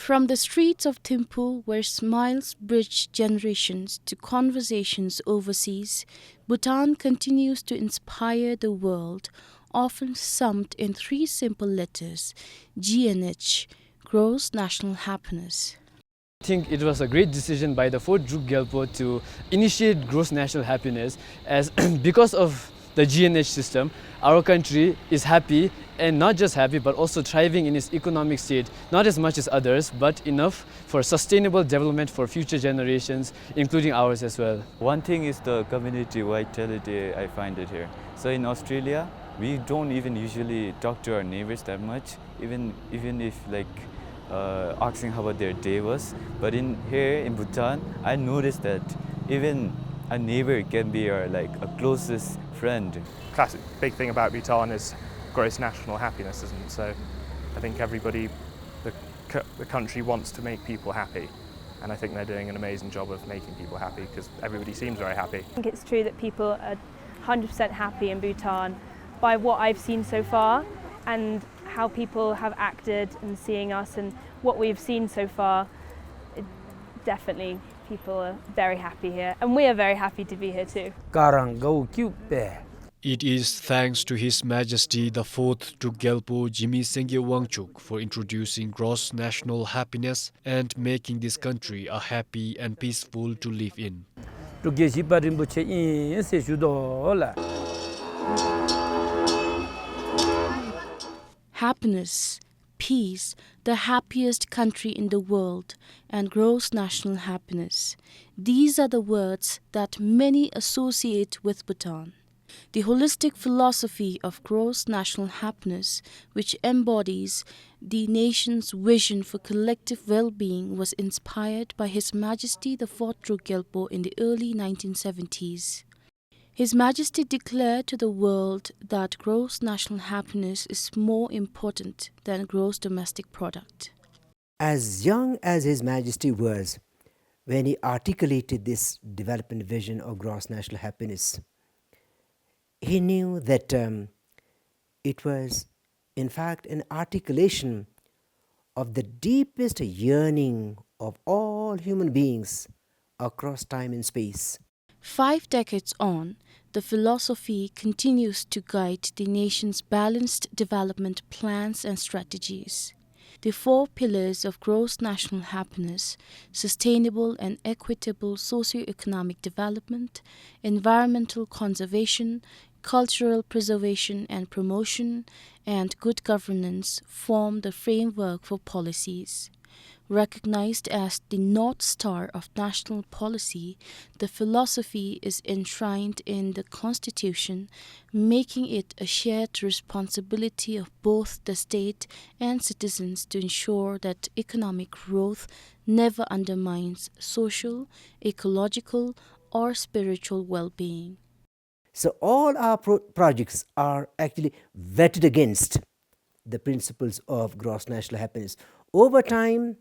From the streets of Thimphu, where smiles bridge generations, to conversations overseas, Bhutan continues to inspire the world, often summed in three simple letters: GNH, gross national happiness. I think it was a great decision by the 4th Druk Gyalpo to initiate gross national happiness, as because of the GNH system, our country is happy, and not just happy but also thriving in its economic state, not as much as others but enough for sustainable development for future generations, including ours as well. One thing is the community vitality. I find it here. So in Australia, we don't even usually talk to our neighbors that much, even if asking how about their day was. But here in Bhutan, I noticed that even a neighbor can be our a closest friend. Classic big thing about Bhutan is gross national happiness, isn't it? So I think everybody, the country wants to make people happy, and I think they're doing an amazing job of making people happy because everybody seems very happy. I think it's true that people are 100% happy in Bhutan by what I've seen so far, and how people have acted and seeing us and what we've seen so far. Definitely people are very happy here, and we are very happy to be here too. It is thanks to His Majesty the 4th Druk Gyalpo Jimi Sengye Wangchuk for introducing gross national happiness and making this country a happy and peaceful to live in. Happiness, peace, the happiest country in the world, and gross national happiness. These are the words that many associate with Bhutan. The holistic philosophy of gross national happiness, which embodies the nation's vision for collective well-being, was inspired by His Majesty the 4th Druk Gyalpo in the early 1970s. His Majesty declared to the world that gross national happiness is more important than gross domestic product. As young as His Majesty was when he articulated this development vision of gross national happiness, he knew that it was, in fact, an articulation of the deepest yearning of all human beings across time and space. 5 decades on, the philosophy continues to guide the nation's balanced development plans and strategies. The 4 pillars of gross national happiness: sustainable and equitable socio-economic development, environmental conservation, cultural preservation and promotion, and good governance, form the framework for policies. Recognized as the North Star of national policy, the philosophy is enshrined in the Constitution, making it a shared responsibility of both the state and citizens to ensure that economic growth never undermines social, ecological, or spiritual well-being. So all our projects are actually vetted against the principles of gross national happiness. Over time,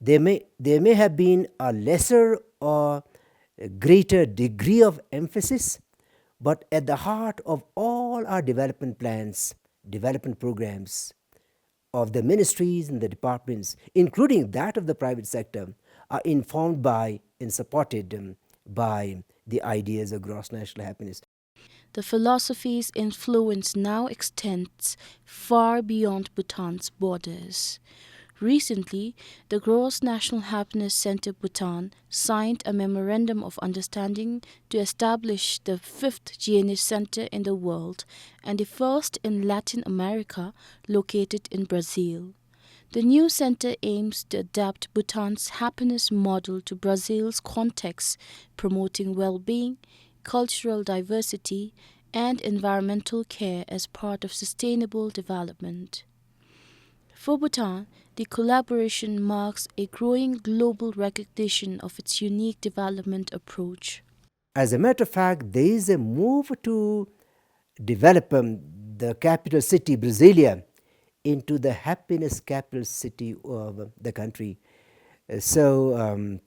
there may have been a lesser or a greater degree of emphasis, but at the heart of all our development plans, development programs of the ministries and the departments, including that of the private sector, are informed by and supported by the ideas of gross national happiness. The philosophy's influence now extends far beyond Bhutan's borders. Recently, the Gross National Happiness Center Bhutan signed a Memorandum of Understanding to establish the 5th GNH Center in the world and the first in Latin America, located in Brazil. The new center aims to adapt Bhutan's happiness model to Brazil's context, promoting well-being, cultural diversity, and environmental care as part of sustainable development. For Bhutan, the collaboration marks a growing global recognition of its unique development approach. As a matter of fact, there is a move to develop the capital city, Brasilia, into the happiness capital city of the country. So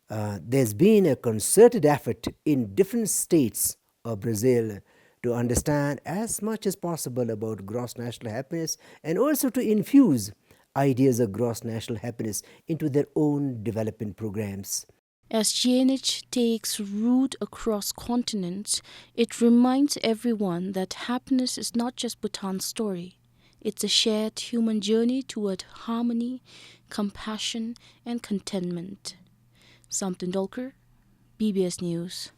there's been a concerted effort in different states of Brazil to understand as much as possible about gross national happiness and also to infuse ideas of gross national happiness into their own development programs. As GNH takes root across continents, it reminds everyone that happiness is not just Bhutan's story. It's a shared human journey toward harmony, compassion, and contentment. Sam Tendolkar, BBS News.